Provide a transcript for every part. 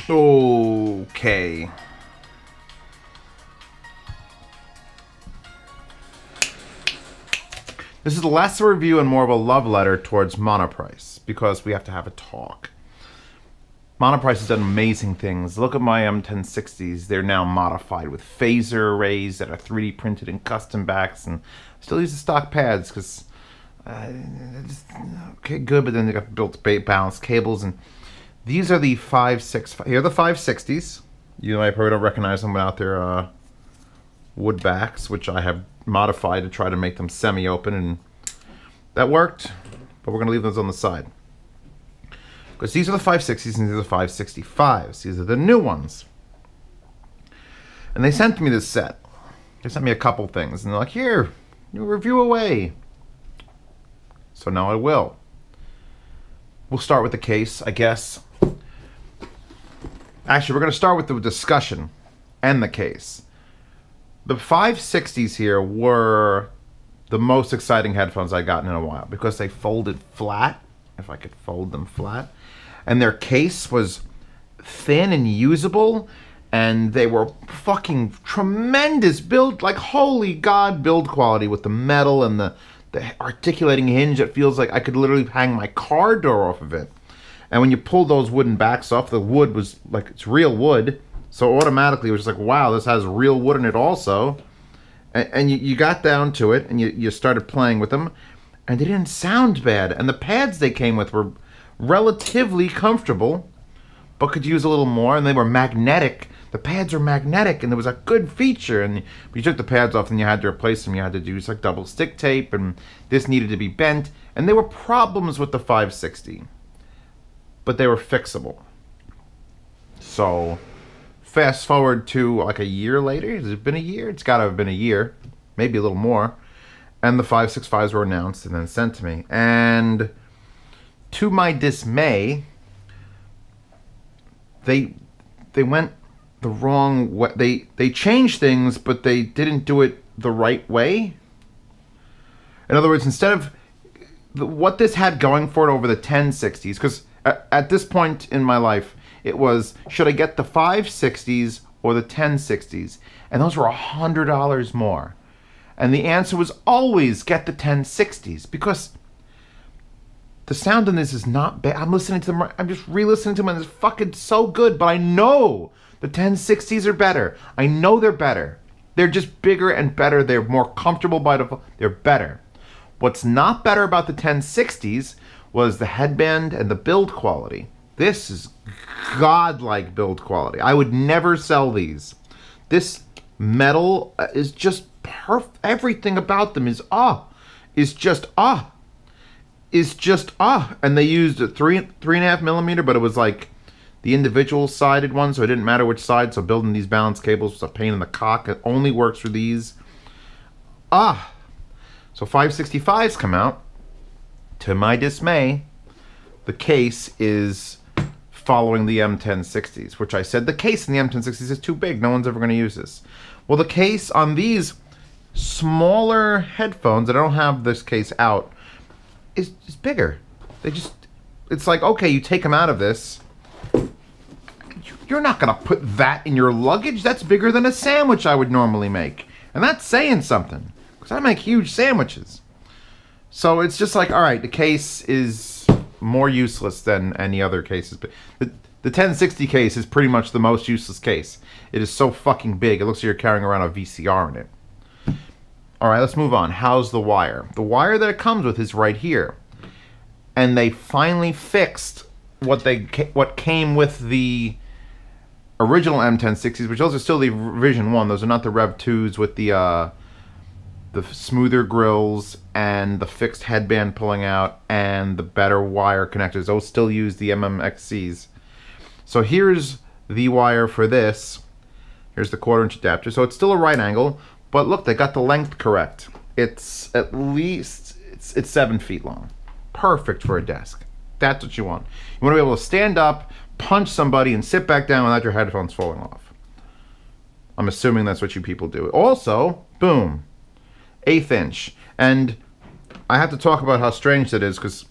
Okay. This is less a review and more of a love letter towards Monoprice, because we have to have a talk. Monoprice has done amazing things. Look at my M1060s. They're now modified with phaser arrays that are 3D printed in custom backs, and still use the stock pads because okay, good, but then they got built balanced cables, and these are the 565. Here are the 560s. You might probably don't recognize them without their wood backs, which I have modified to try to make them semi-open, and that worked, but we're going to leave those on the side. Because these are the 560s and these are the 565s. These are the new ones. And they sent me this set. They sent me a couple things, and they're like, here, you review away. So now I will. We'll start with the case, I guess. Actually, we're going to start with the discussion and the case. The 560s here were the most exciting headphones I've gotten in a while because they folded flat, if I could fold them flat, and their case was thin and usable, and they were fucking tremendous build, like holy god build quality with the metal and the articulating hinge that feels like I could literally hang my car door off of it. And when you pull those wooden backs off, the wood was like, it's real wood. So automatically it was just like, wow, this has real wood in it also. And you got down to it and you started playing with them, and they didn't sound bad. And the pads they came with were relatively comfortable, but could use a little more, and they were magnetic. The pads were magnetic, and there was a good feature. And you took the pads off and you had to replace them. You had to use like double stick tape, and this needed to be bent. And there were problems with the 560, but they were fixable. So fast forward to like a year later. Has it been a year? It's got to have been a year, maybe a little more. And the 565s were announced and then sent to me. And to my dismay, they went the wrong way. They changed things, but they didn't do it the right way. In other words, instead of what this had going for it over the 1060s, because at this point in my life, it was, should I get the 560s or the 1060s? And those were $100 more. And the answer was always get the 1060s, because the sound in this is not bad. I'm listening to them, I'm just re-listening to them, and it's fucking so good, but I know the 1060s are better. I know they're better. They're just bigger and better. They're more comfortable by default. They're better. What's not better about the 1060s was the headband and the build quality. This is godlike build quality. I would never sell these. This metal is just perfect. Everything about them is just. And they used a 3.5 millimeter, but it was like the individual sided one, so it didn't matter which side. So building these balance cables was a pain in the cock. It only works for these. So 565s come out. To my dismay, the case is following the M1060s, which I said the case in the M1060s is too big. No one's ever going to use this. Well, the case on these smaller headphones that I don't have this case out is bigger. It's like, okay, you take them out of this. You're not going to put that in your luggage. That's bigger than a sandwich I would normally make. And that's saying something, because I make huge sandwiches. So it's just like, all right, the case is more useless than any other cases. But the 1060 case is pretty much the most useless case. It is so fucking big. It looks like you're carrying around a VCR in it. All right, let's move on. How's the wire? The wire that it comes with is right here. And they finally fixed what came with the original M1060s, which those are still the Revision 1. Those are not the Rev 2s with the smoother grills and the fixed headband pulling out and the better wire connectors. Those still use the MMXCs. So here's the wire for this. Here's the 1/4" adapter. So it's still a right angle, but look, they got the length correct. It's at least, it's 7 feet long. Perfect for a desk. That's what you want. You want to be able to stand up, punch somebody, and sit back down without your headphones falling off. I'm assuming that's what you people do. Also, boom. 1/8 inch. And I have to talk about how strange that is, because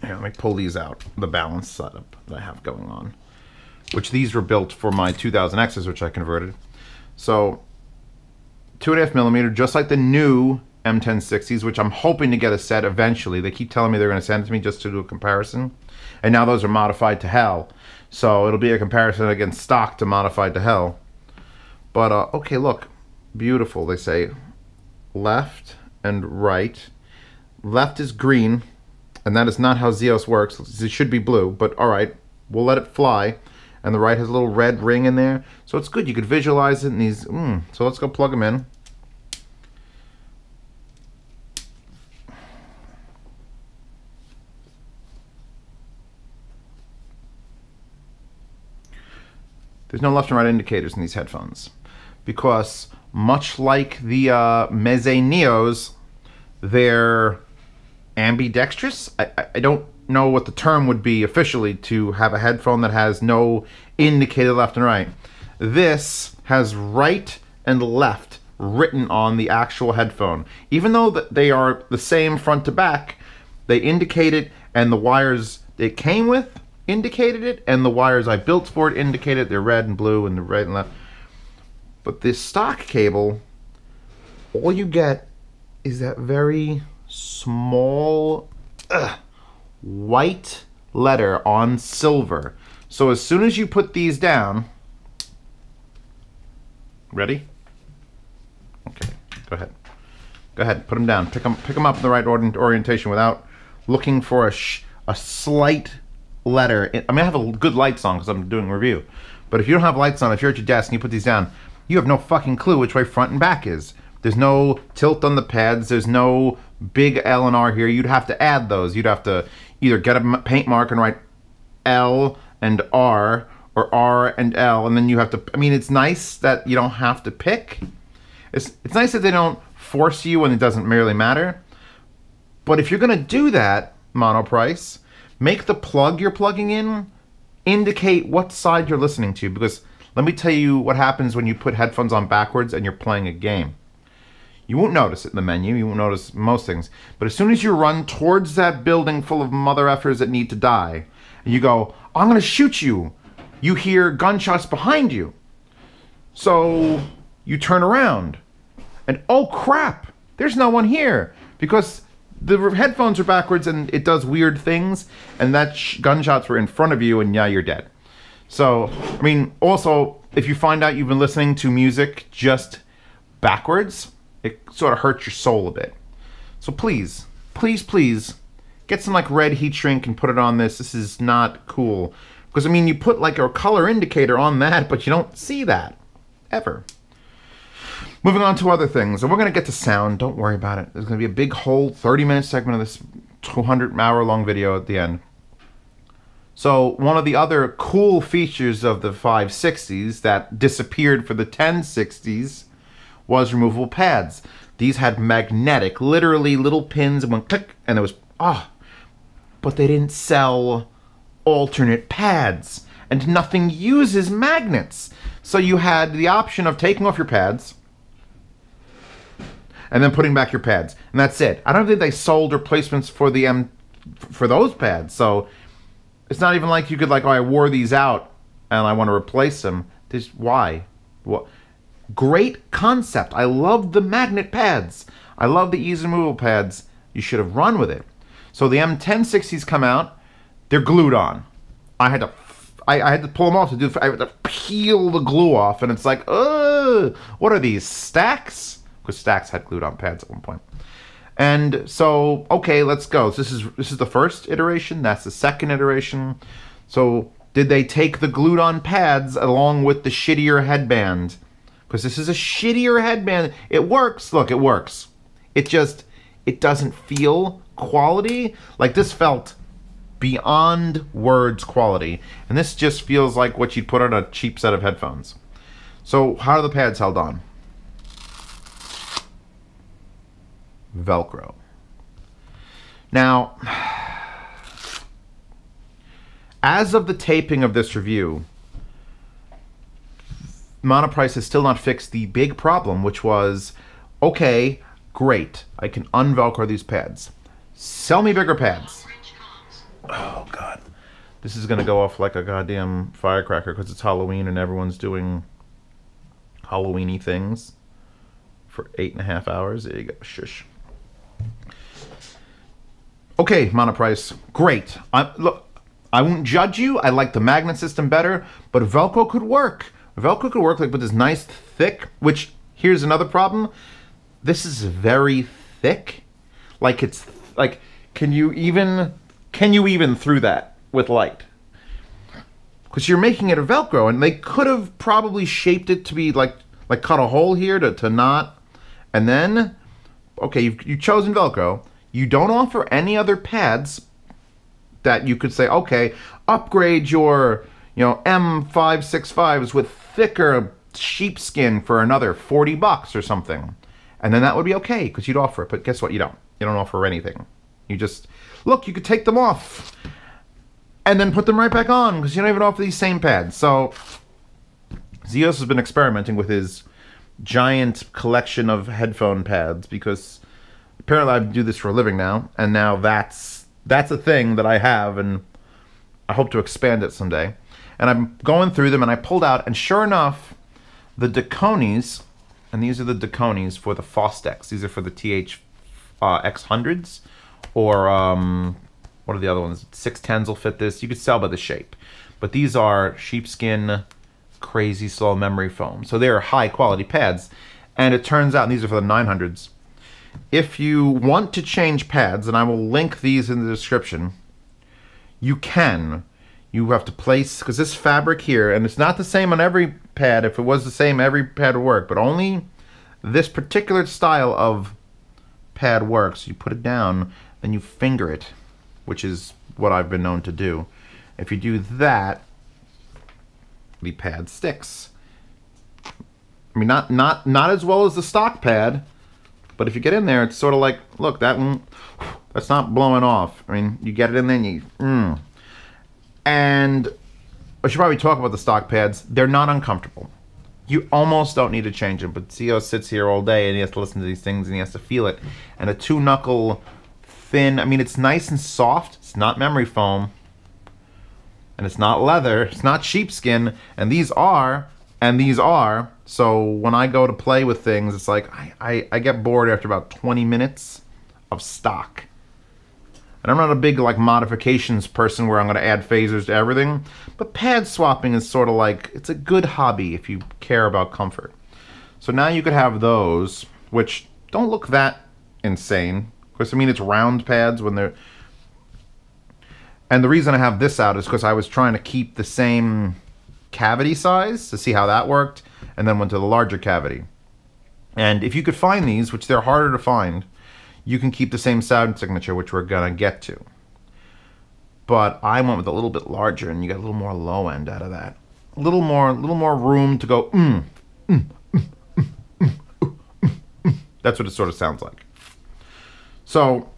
let me pull these out, the balance setup that I have going on. which these were built for my 2000Xs, which I converted. So 2.5mm, just like the new M1060s, which I'm hoping to get a set eventually. They keep telling me they're going to send it to me just to do a comparison. And now those are modified to hell. So it'll be a comparison against stock to modified to hell. But, okay, look. Beautiful. They say left and right. Left is green, and that is not how Zeos works. It should be blue, but all right. We'll let it fly. And the right has a little red ring in there. So it's good. You could visualize it in these. So let's go plug them in. There's no left and right indicators in these headphones because much like the Meze Neos, they're ambidextrous. I don't know what the term would be officially to have a headphone that has no indicator left and right. This has right and left written on the actual headphone. Even though they are the same front to back, they indicate it, and the wires it came with indicated it, and the wires I built for it indicated they're red and blue and the right and left. But this stock cable, all you get is that very small white letter on silver. So as soon as you put these down, ready? Okay, go ahead, put them down. Pick them up in the right orientation without looking for a slight letter. I mean, I have a good lights on because I'm doing a review. But if you don't have lights on, if you're at your desk and you put these down, you have no fucking clue which way front and back is. There's no tilt on the pads. There's no big L and R here. You'd have to add those. You'd have to either get a paint mark and write L and R or R and L, and then you have to. I mean, it's nice that you don't have to pick. It's nice that they don't force you when it doesn't really matter. But if you're gonna do that, Monoprice, make the plug you're plugging in indicate what side you're listening to, because let me tell you what happens when you put headphones on backwards and you're playing a game. You won't notice it in the menu, you won't notice most things, but as soon as you run towards that building full of mother effers that need to die, and you go, I'm gonna shoot you, you hear gunshots behind you. So you turn around, and oh crap, there's no one here, because the headphones are backwards and it does weird things, and that gunshots were in front of you, and yeah, you're dead. So, I mean, also, if you find out you've been listening to music just backwards, it sort of hurts your soul a bit. So please, please, please, get some like red heat shrink and put it on this. This is not cool. Because, I mean, you put like a color indicator on that, but you don't see that, ever. Moving on to other things, and we're going to get to sound, don't worry about it. There's going to be a big whole 30-minute segment of this 200-hour-long video at the end. So one of the other cool features of the 560s that disappeared for the 1060s was removable pads. These had magnetic, literally little pins, and went click, and it was, but they didn't sell alternate pads, and nothing uses magnets. So you had the option of taking off your pads, and then putting back your pads, and that's it. I don't think they sold replacements for the for those pads, so it's not even like you could like, oh, I wore these out and I want to replace them. Why? What? Great concept. I love the magnet pads. I love the ease removal pads. You should have run with it. So the M1060s come out. They're glued on. I had to pull them off to do. I had to peel the glue off, and it's like, what are these, stacks? Because stacks had glued on pads at one point. And so, okay, let's go. This is the first iteration. That's the second iteration. So did they take the glued on pads along with the shittier headband? Because this is a shittier headband. It works. Look, it works. It doesn't feel quality. Like, this felt beyond words quality. And this just feels like what you'd put on a cheap set of headphones. So how are the pads held on? Velcro. Now, as of the taping of this review, Monoprice has still not fixed the big problem, which was, okay, great, I can unvelcro these pads. Sell me bigger pads. Oh, God. This is going to go off like a goddamn firecracker because it's Halloween and everyone's doing Halloween-y things for 8.5 hours. There you go. Shush. Okay, Monoprice. Great. Look, I won't judge you. I like the magnet system better, but Velcro could work. Velcro could work like with this nice thick, which, here's another problem. This is very thick. Like it's, like, can you even through that with light? Because you're making it a Velcro, and they could have probably shaped it to be like cut a hole here to not, and then, okay, you've chosen Velcro. You don't offer any other pads that you could say, okay, upgrade your, M565s with thicker sheepskin for another $40 or something. And then that would be okay, because you'd offer it. But guess what? You don't. You don't offer anything. You just, look, you could take them off and then put them right back on, because you don't even offer these same pads. So Zeos has been experimenting with his giant collection of headphone pads, because apparently I do this for a living now, and now that's a thing that I have, and I hope to expand it someday. And I'm going through them, and I pulled out, and sure enough, the Daconis, and these are the Daconis for the Fostex. These are for the X100s, or what are the other ones? 610s will fit this. You could tell by the shape. But these are sheepskin, crazy slow memory foam. So they're high quality pads. And it turns out, and these are for the 900s, if you want to change pads, and I will link these in the description, you can. You have to place, because this fabric here, and it's not the same on every pad. If it was the same, every pad would work, but only this particular style of pad works. You put it down, then you finger it, which is what I've been known to do. If you do that, the pad sticks. I mean, not as well as the stock pad, but if you get in there, it's sort of like, look, that's not blowing off. I mean, you get it in there and you, And I should probably talk about the stock pads. They're not uncomfortable. You almost don't need to change them, but Zeo sits here all day and he has to listen to these things and he has to feel it. And a 2-knuckle thin, I mean, it's nice and soft. It's not memory foam. And it's not leather. It's not sheepskin. And these are, so when I go to play with things, it's like I get bored after about 20 minutes of stock. And I'm not a big like modifications person where I'm going to add phasers to everything, but pad swapping is sort of like, it's a good hobby if you care about comfort. So now you could have those, which don't look that insane. Because I mean, it's round pads when they're, and the reason I have this out is because I was trying to keep the same cavity size to see how that worked, and then went to the larger cavity. And if you could find these, which they're harder to find, you can keep the same sound signature, which we're gonna get to. But I went with a little bit larger, and you get a little more low end out of that. A little more room to go. That's what it sort of sounds like. So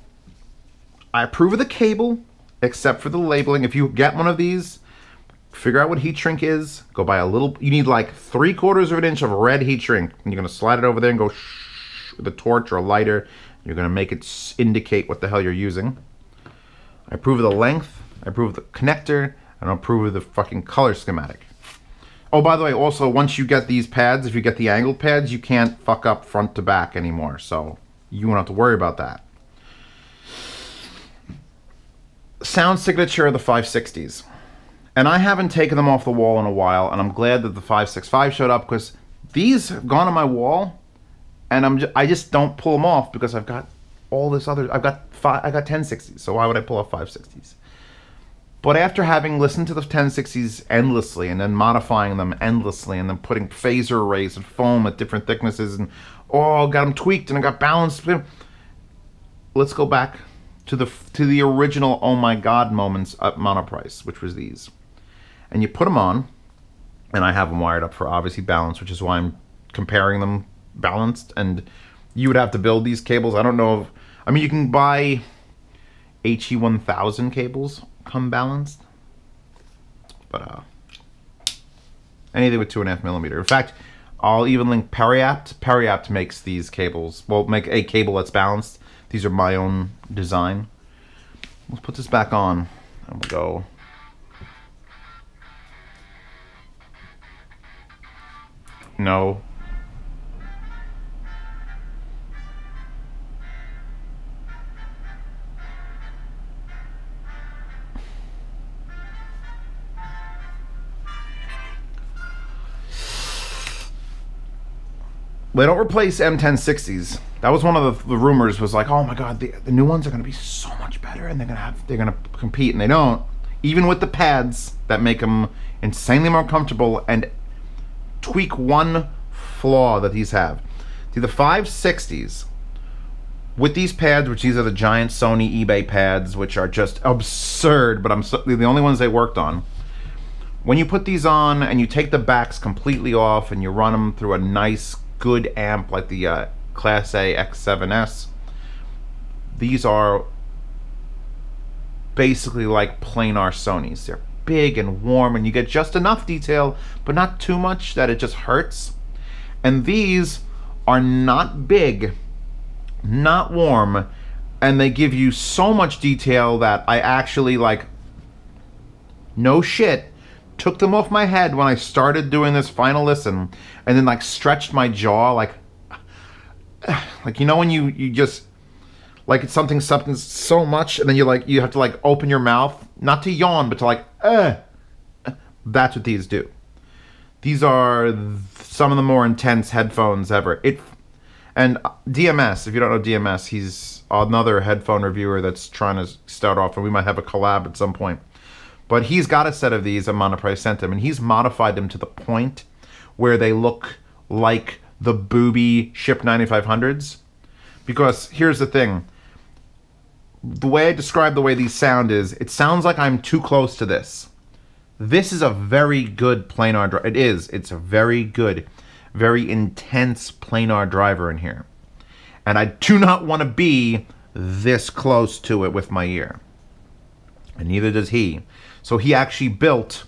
I approve of the cable, except for the labeling. If you get one of these, figure out what heat shrink is. Go buy a little. You need like 3/4 of an inch of red heat shrink, and you're gonna slide it over there and go with a torch or a lighter. You're going to make it indicate what the hell you're using. I approve of the length, I approve of the connector, and I approve of the fucking color schematic. Oh, by the way, also, once you get these pads, if you get the angled pads, you can't fuck up front to back anymore, so you won't have to worry about that. Sound signature of the 560s. And I haven't taken them off the wall in a while, and I'm glad that the 565 showed up, because these have gone on my wall, and I just don't pull them off because I've got all this other. I got 1060s, so why would I pull off 560s? But after having listened to the 1060s endlessly, and then modifying them endlessly, and then putting phaser arrays and foam at different thicknesses, and got them tweaked and I got balanced. Let's go back to the original oh my god moments at Monoprice, which was these. And you put them on, and I have them wired up for obviously balance, which is why I'm comparing them balanced, and you would have to build these cables. I don't know if, I mean, you can buy HE1000 cables come balanced, but anything with 2.5mm. In fact, I'll even link Periapt. Periapt makes these cables, well, make a cable that's balanced. These are my own design. Let's put this back on and we'll go No. They don't replace M1060s. That was one of the rumors, was like, oh my god, the new ones are going to be so much better, and they're going to compete, and they don't. Even with the pads that make them insanely more comfortable and tweak one flaw that these have. See, the 560s with these pads, which these are the giant Sony eBay pads, which are just absurd, but they're the only ones they worked on. When you put these on and you take the backs completely off and you run them through a nice good amp like the Class A X7S, these are basically like planar Sonys. They're big and warm, and you get just enough detail but not too much that it just hurts. And these are not big, not warm, and they give you so much detail that I actually, like, no shit, took them off my head when I started doing this final listen, and then like stretched my jaw, like you know when you just like it's something so much, and then you have to like open your mouth, not to yawn, but to like that's what these do. These are some of the more intense headphones ever. And DMS, if you don't know DMS, he's another headphone reviewer that's trying to start off, and we might have a collab at some point. But he's got a set of these that Monoprice sent him, and he's modified them to the point where they look like the booby Ship 9500s. Because here's the thing. The way I describe the way these sound is, it sounds like I'm too close to this. This is a very good planar driver. It is. It's a very good, very intense planar driver in here. And I do not want to be this close to it with my ear. And neither does he. So he actually built,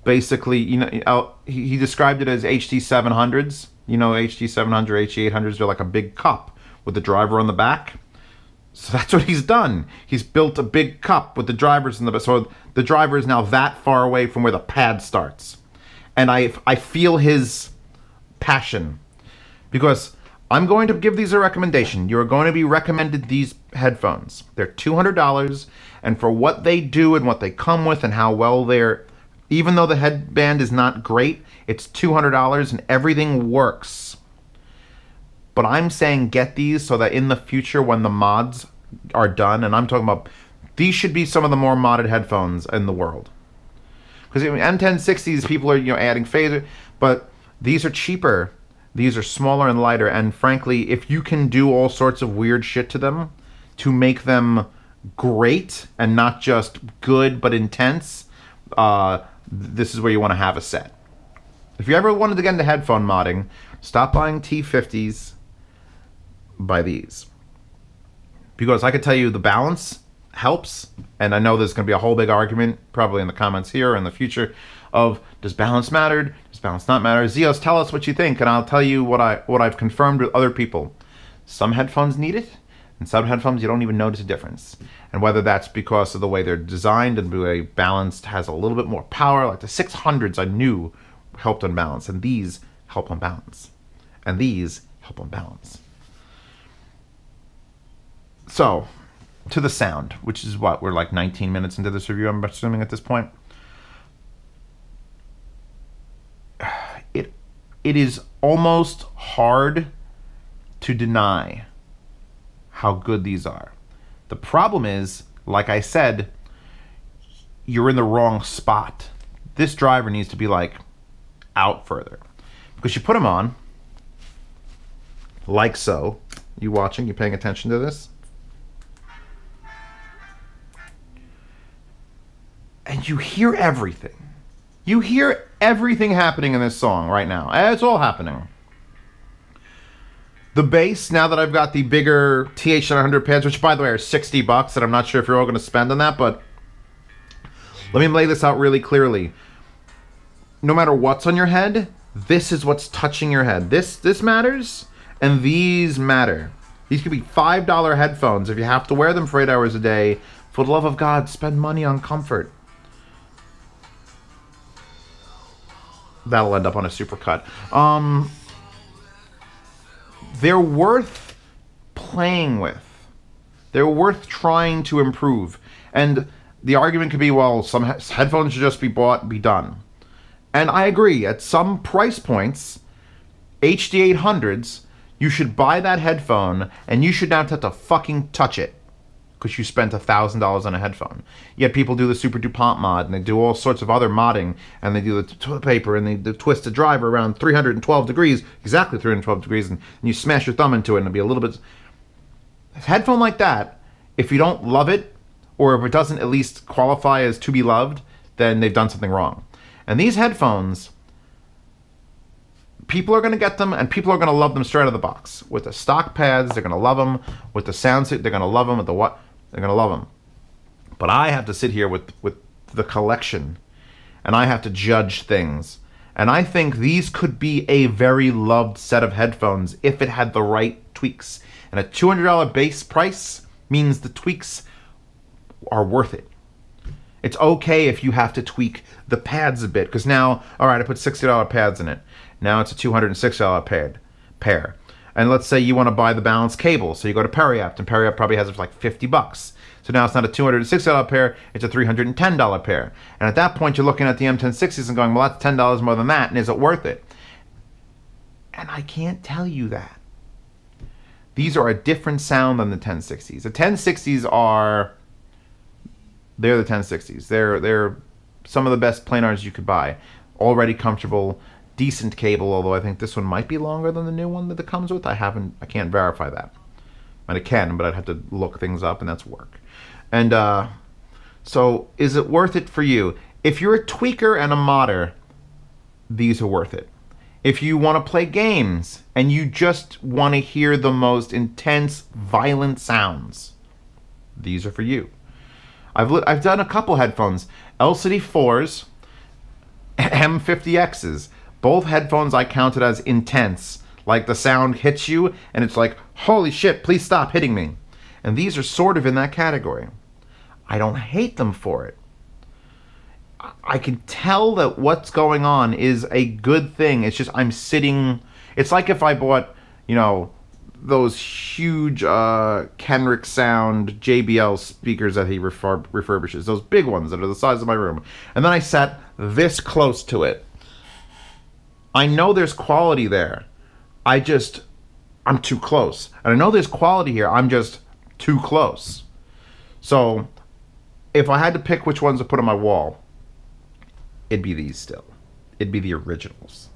basically, you know, he described it as HD700s. You know, HD700, HD800s, they're like a big cup with the driver on the back. So that's what he's done. He's built a big cup with the drivers in the back. So the driver is now that far away from where the pad starts. And I feel his passion. Because I'm going to give these a recommendation. You are going to be recommended these headphones. They're $200, and for what they do and what they come with and how well they're, even though the headband is not great, it's $200 and everything works. But I'm saying get these so that in the future when the mods are done, and I'm talking about, these should be some of the more modded headphones in the world. Because I mean, M1060s, people are, you know, adding phaser, but these are cheaper. These are smaller and lighter, and frankly, if you can do all sorts of weird shit to them to make them great and not just good but intense, this is where you want to have a set. If you ever wanted to get into headphone modding, stop buying T50s, buy these. Because I could tell you the balance helps, and I know there's going to be a whole big argument, probably in the comments here or in the future, of does balance matter? Does balance not matter? Zeos, tell us what you think, and I'll tell you what I've confirmed with other people. Some headphones need it, and some headphones you don't even notice a difference. And whether that's because of the way they're designed and the way balanced has a little bit more power, like the 600s I knew helped on balance, and these help on balance. And these help on balance. So, to the sound, which is what, we're like 19 minutes into this review, I'm assuming at this point. It is almost hard to deny how good these are. The problem is, like I said, you're in the wrong spot. This driver needs to be like out further. Because you put them on, like so. You watching? You paying attention to this? And you hear everything. You hear everything happening in this song right now. It's all happening. The bass, now that I've got the bigger TH900 pads, which by the way are $60, and I'm not sure if you're all going to spend on that, but let me lay this out really clearly. No matter what's on your head, this is what's touching your head. This matters, and these matter. These could be $5 headphones if you have to wear them for 8 hours a day. For the love of God, spend money on comfort. that'll end up on a supercut. They're worth playing with. They're worth trying to improve. And the argument could be, well, some headphones should just be bought and be done. And I agree. At some price points, HD 800s, you should buy that headphone and you should not have to fucking touch it because you spent $1,000 on a headphone. Yet people do the Super DuPont mod and they do all sorts of other modding and they do the toilet paper and they twist the driver around 312 degrees, exactly 312 degrees, and you smash your thumb into it and it'll be a little bit... A headphone like that, if you don't love it, or if it doesn't at least qualify as to be loved, then they've done something wrong. And these headphones, people are going to get them, and people are going to love them straight out of the box. With the stock pads, they're going to love them. With the sound suit, they're going to love them. With the what? They're going to love them. But I have to sit here with the collection, and I have to judge things. And I think these could be a very loved set of headphones if it had the right tweaks. And a $200 base price means the tweaks are worth it. It's okay if you have to tweak the pads a bit, because now, all right, I put $60 pads in it. Now it's a $206 pair. And let's say you want to buy the balanced cable, so you go to Periapt, and Periapt probably has it for like $50. So now it's not a $206 pair, it's a $310 pair. And at that point, you're looking at the M1060s and going, well, that's $10 more than that, and is it worth it? And I can't tell you that. These are a different sound than the 1060s. The 1060s are... They're the 1060s. They're some of the best planars you could buy. Already comfortable, decent cable, although I think this one might be longer than the new one that it comes with. I can't verify that. And I can, but I'd have to look things up, and that's work. And so is it worth it for you? If you're a tweaker and a modder, these are worth it. If you want to play games and you just want to hear the most intense, violent sounds, these are for you. I've done a couple headphones, LCD 4s, M50Xs. Both headphones I counted as intense. Like the sound hits you and it's like, holy shit, please stop hitting me. And these are sort of in that category. I don't hate them for it. I can tell that what's going on is a good thing. It's just I'm sitting... It's like if I bought, you know, those huge Kenrick Sound JBL speakers that he refurbishes. Those big ones that are the size of my room. And then I sat this close to it. I know there's quality there. I'm too close. And I know there's quality here. I'm just too close. So if I had to pick which ones to put on my wall, it'd be these still. It'd be the originals.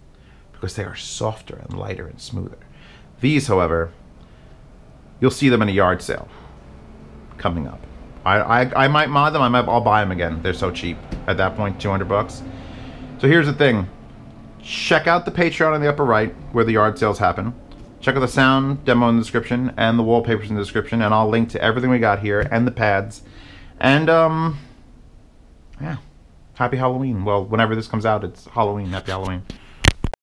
Because they are softer and lighter and smoother. These, however, you'll see them in a yard sale coming up. I might mod them. I'll buy them again. They're so cheap. At that point, $200. So here's the thing. Check out the Patreon in the upper right where the yard sales happen. Check out the sound demo in the description and the wallpapers in the description, and I'll link to everything we got here and the pads. And yeah, happy Halloween. Well, whenever this comes out, it's Halloween. Happy Halloween.